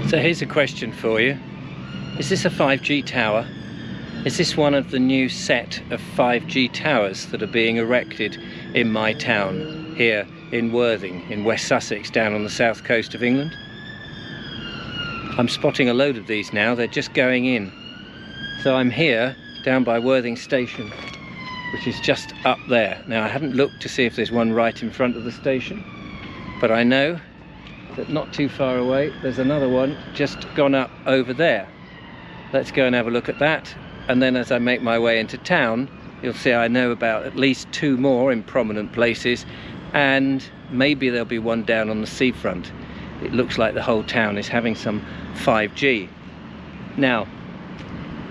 So here's a question for you. Is this a 5G tower? Is this one of the new set of 5G towers that are being erected in my town, here in Worthing, in West Sussex, down on the south coast of England? I'm spotting a load of these now, they're just going in. So I'm here, down by Worthing Station, which is just up there. Now I haven't looked to see if there's one right in front of the station, but I know that not too far away there's another one just gone up over there. Let's go and have a look at that, and then as I make my way into town you'll see I know about at least 2 more in prominent places, and maybe there'll be one down on the seafront. It looks like the whole town is having some 5G. Now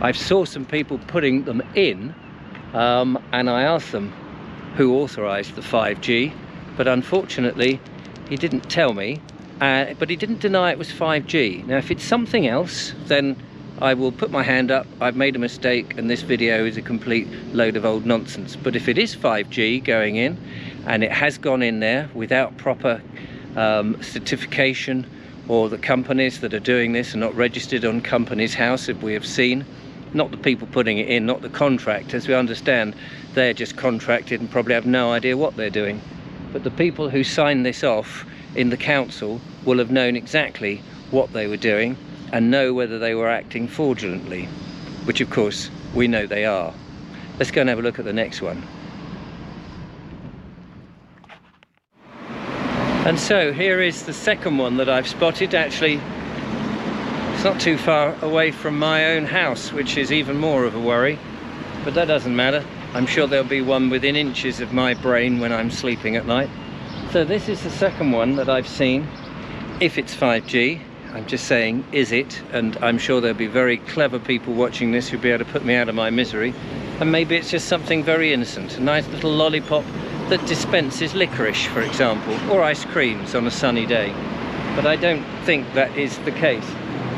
I saw some people putting them in, and I asked them who authorised the 5G, but unfortunately he didn't tell me. But he didn't deny it was 5G. Now if it's something else, then I will put my hand up, I've made a mistake and this video is a complete load of old nonsense. But if it is 5G going in, and it has gone in there without proper certification, or the companies that are doing this are not registered on Companies House, if we have seen, not the people putting it in, not the contractors, we understand they're just contracted and probably have no idea what they're doing. But the people who signed this off in the council will have known exactly what they were doing and know whether they were acting fraudulently, which of course we know they are. Let's go and have a look at the next one. And so here is the second one that I've spotted. Actually, it's not too far away from my own house, which is even more of a worry, but that doesn't matter. I'm sure there'll be one within inches of my brain when I'm sleeping at night. So this is the second one that I've seen. If it's 5G, I'm just saying, is it? And I'm sure there'll be very clever people watching this who'll be able to put me out of my misery. And maybe it's just something very innocent, a nice little lollipop that dispenses licorice, for example, or ice creams on a sunny day. But I don't think that is the case.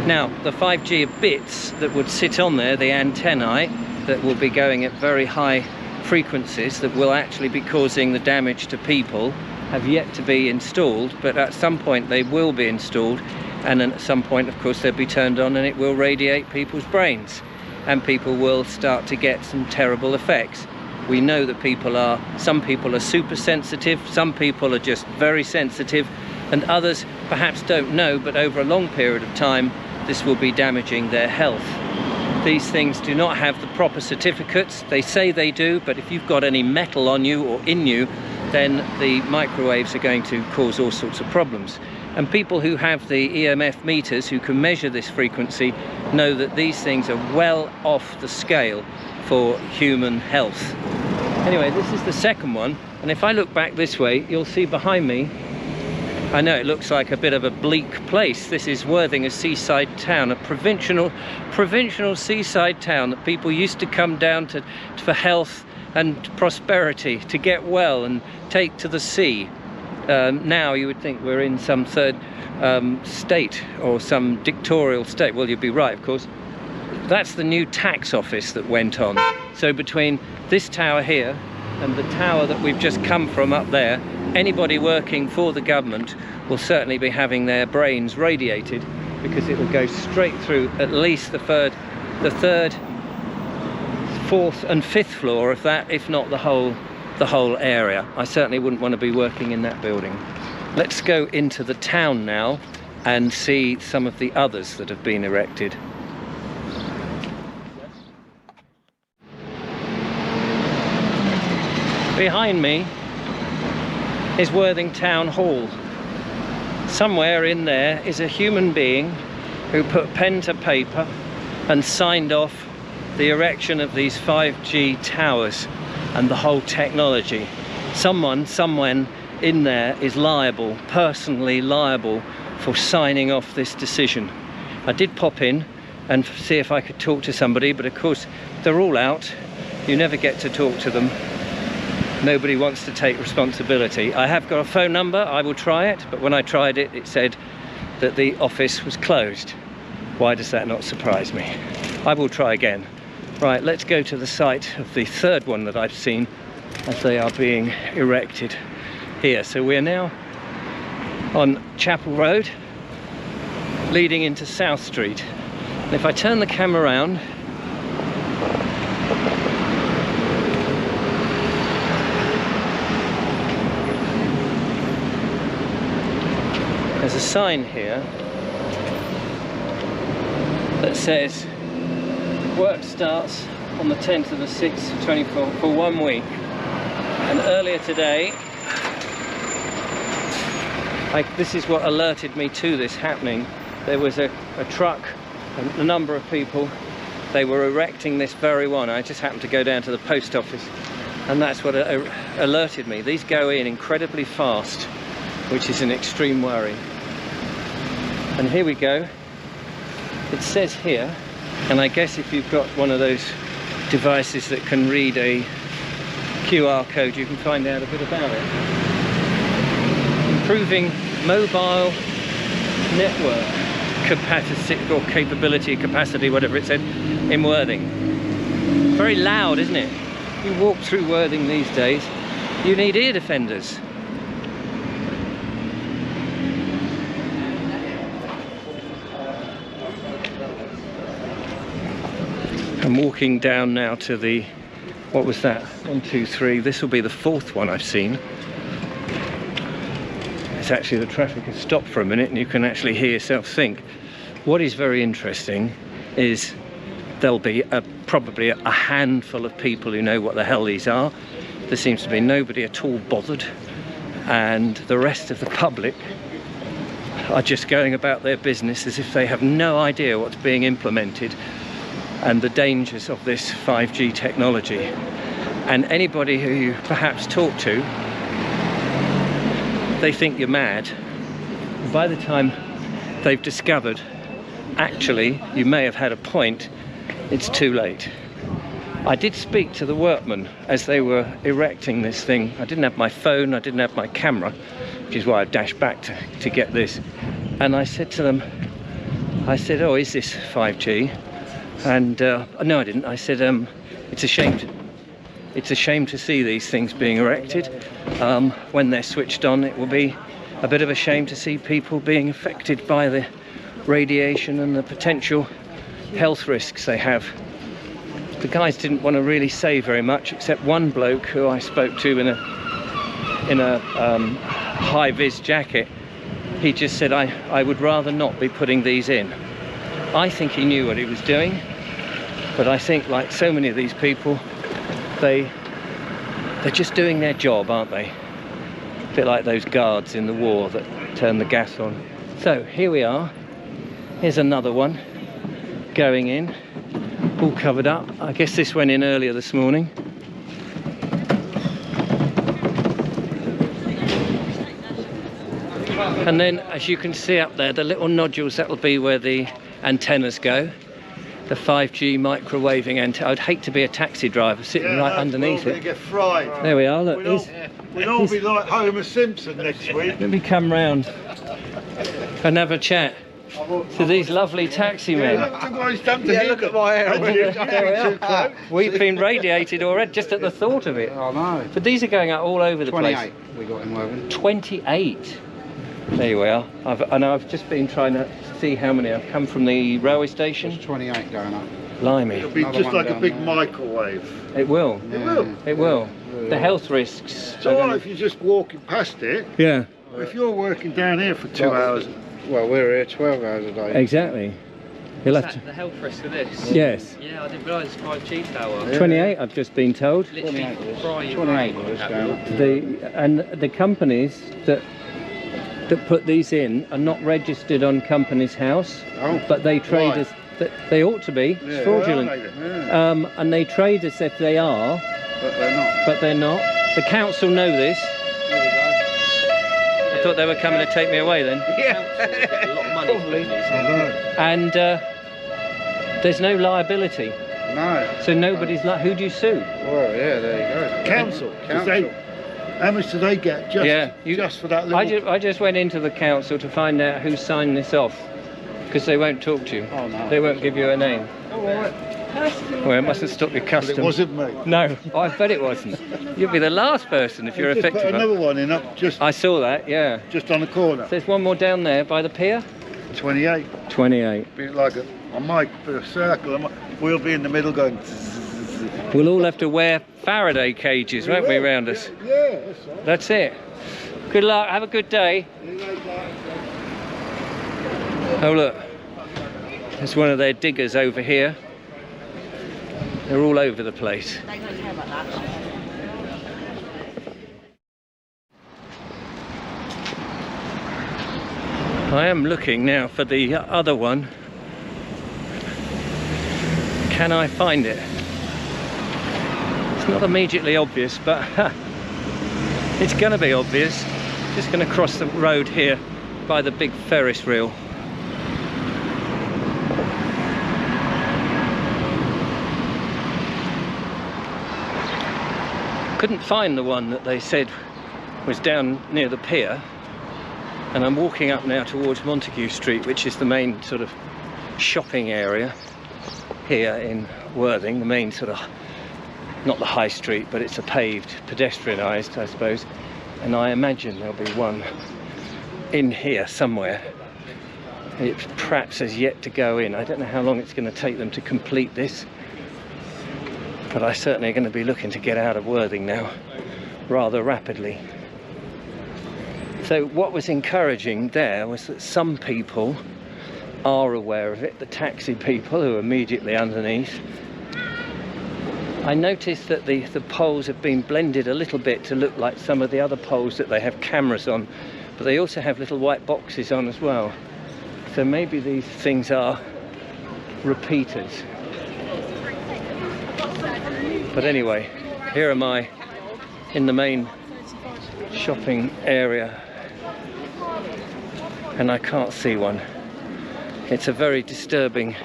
Now, the 5G bits that would sit on there, the antennae, that will be going at very high frequencies that will actually be causing the damage to people, have yet to be installed, but at some point they will be installed, and then at some point of course they'll be turned on and it will radiate people's brains and people will start to get some terrible effects. We know that some people are super sensitive, some people are just very sensitive, and others perhaps don't know, but over a long period of time this will be damaging their health. These things do not have the proper certificates. They say they do, but if you've got any metal on you or in you, then the microwaves are going to cause all sorts of problems. And people who have the EMF meters, who can measure this frequency, know that these things are well off the scale for human health. Anyway, this is the second one, and if I look back this way, you'll see behind me, I know it looks like a bit of a bleak place. This is Worthing, a seaside town, a provincial seaside town that people used to come down to for health and prosperity, to get well and take to the sea. Now you would think we're in some third state or some dictatorial state. Well, you'd be right, of course. That's the new tax office that went on. So between this tower here and the tower that we've just come from up there, anybody working for the government will certainly be having their brains radiated, because it will go straight through at least the third, fourth and fifth floor of that, if not the whole area. I certainly wouldn't want to be working in that building. Let's go into the town now and see some of the others that have been erected. Behind me is Worthing Town Hall. Somewhere in there is a human being who put pen to paper and signed off the erection of these 5G towers and the whole technology. Someone in there is liable, personally liable, for signing off this decision. I did pop in and see if I could talk to somebody, but of course they're all out. You never get to talk to them. Nobody wants to take responsibility. I have got a phone number, I will try it, but when I tried it, it said that the office was closed. Why does that not surprise me? I will try again. Right, let's go to the site of the third one that I've seen as they are being erected here. So we're now on Chapel Road, leading into South Street. And if I turn the camera around, there's a sign here that says work starts on the 10th of the 6th, 24 for 1 week. And earlier today, this is what alerted me to this happening. There was a truck, a number of people, they were erecting this very one. I just happened to go down to the post office, and that's what alerted me. These go in incredibly fast, which is an extreme worry. And here we go. It says here, and I guess if you've got one of those devices that can read a QR code, you can find out a bit about it. Improving mobile network capacity, whatever it said, in Worthing. Very loud, isn't it? You walk through Worthing these days, you need ear defenders. I'm walking down now to the, what was that? 1, 2, 3. This will be the 4th one I've seen. It's actually, the traffic has stopped for a minute and you can actually hear yourself think. What is very interesting is there'll be probably a handful of people who know what the hell these are. There seems to be nobody at all bothered, and the rest of the public are just going about their business as if they have no idea what's being implemented and the dangers of this 5G technology. And anybody who you perhaps talk to, they think you're mad. By the time they've discovered, actually, you may have had a point, it's too late. I did speak to the workmen as they were erecting this thing. I didn't have my phone, I didn't have my camera, which is why I dashed back to get this. And I said to them, I said, oh, is this 5G? And no, I didn't. I said, it's a shame to see these things being erected. When they're switched on, it will be a bit of a shame to see people being affected by the radiation and the potential health risks they have. The guys didn't want to really say very much, except one bloke who I spoke to in a high-vis jacket. He just said, I would rather not be putting these in. I think he knew what he was doing, but I think, like so many of these people, they're just doing their job, aren't they? A bit like those guards in the war that turn the gas on. So here we are. Here's another one going in, all covered up. I guess this went in earlier this morning. And then, as you can see up there, the little nodules, that'll be where the antennas go. The 5G microwaving antenna. I'd hate to be a taxi driver sitting right underneath it. Get fried. There we are, look. We'll all be like Homer Simpson next week. Let me come round and have a chat to these lovely taxi men. Look at my hair. There we are. We've been radiated already just at the thought of it. I know. But these are going out all over the 28 place. we got in Woven. 28. There we are. I've just been trying to see how many. I've come from the railway station. There's 28 going up. Blimey. It'll be just like a big microwave. It will. It will. It will. The health risks. It's alright if you're just walking past it. Yeah. If you're working down here for 2 hours. Well, we're here 12 hours a day. Exactly. You'll have to. The health risk of this? Yes. Yeah, I didn't realise it's 5G tower. 28, I've just been told. Literally fry your 28 brain. was going up. The companies that put these in are not registered on Companies House, but they trade as they ought to be. It's fraudulent. And they trade as if they are, But they're not. but they're not. The council know this. There we go. I thought they were coming to take me away then. A lot of money. And there's no liability, No. so nobody's like. Who do you sue? Well, yeah, there you go. Council. 'Cause how much do they get just for that little... I just went into the council to find out who signed this off, because they won't talk to you. Oh, no. They won't give you a name. All right. Well, it mustn't stop your But custom. it wasn't me. No, I bet it wasn't. You'll be the last person if you're Just put effective. another one in up just I saw that, yeah. on the corner. There's one more down there by the pier. 28. 28. Be like I might put a circle. We'll be in the middle going. We'll all have to wear Faraday cages, won't we, round us? Yeah, that's right. That's it. Good luck. Have a good day. Oh look, there's one of their diggers over here. They're all over the place. They don't care about that. I am looking now for the other one. Can I find it? It's not immediately obvious, but it's going to be obvious. Just going to cross the road here by the big Ferris wheel. Couldn't find the one that they said was down near the pier, and I'm walking up now towards Montague Street, which is the main sort of shopping area here in Worthing, the main sort of, not the high street, but it's a paved, pedestrianised, I suppose, and I imagine there'll be one in here somewhere. It perhaps has yet to go in. I don't know how long it's going to take them to complete this, but I certainly are going to be looking to get out of Worthing now rather rapidly. So what was encouraging there was that some people are aware of it, the taxi people who are immediately underneath. I noticed that the poles have been blended a little bit to look like some of the other poles that they have cameras on, but they also have little white boxes on as well. So maybe these things are repeaters. But anyway, here am I in the main shopping area, and I can't see one. It's a very disturbing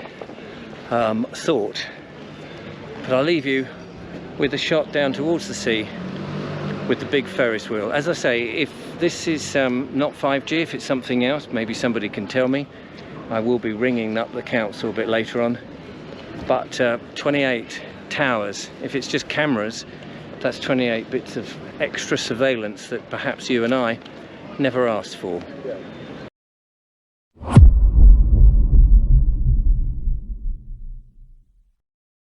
thought. But I'll leave you with a shot down towards the sea with the big Ferris wheel. As I say, if this is not 5G, if it's something else, maybe somebody can tell me. I will be ringing up the council a bit later on. But 28 towers, if it's just cameras, that's 28 bits of extra surveillance that perhaps you and I never asked for.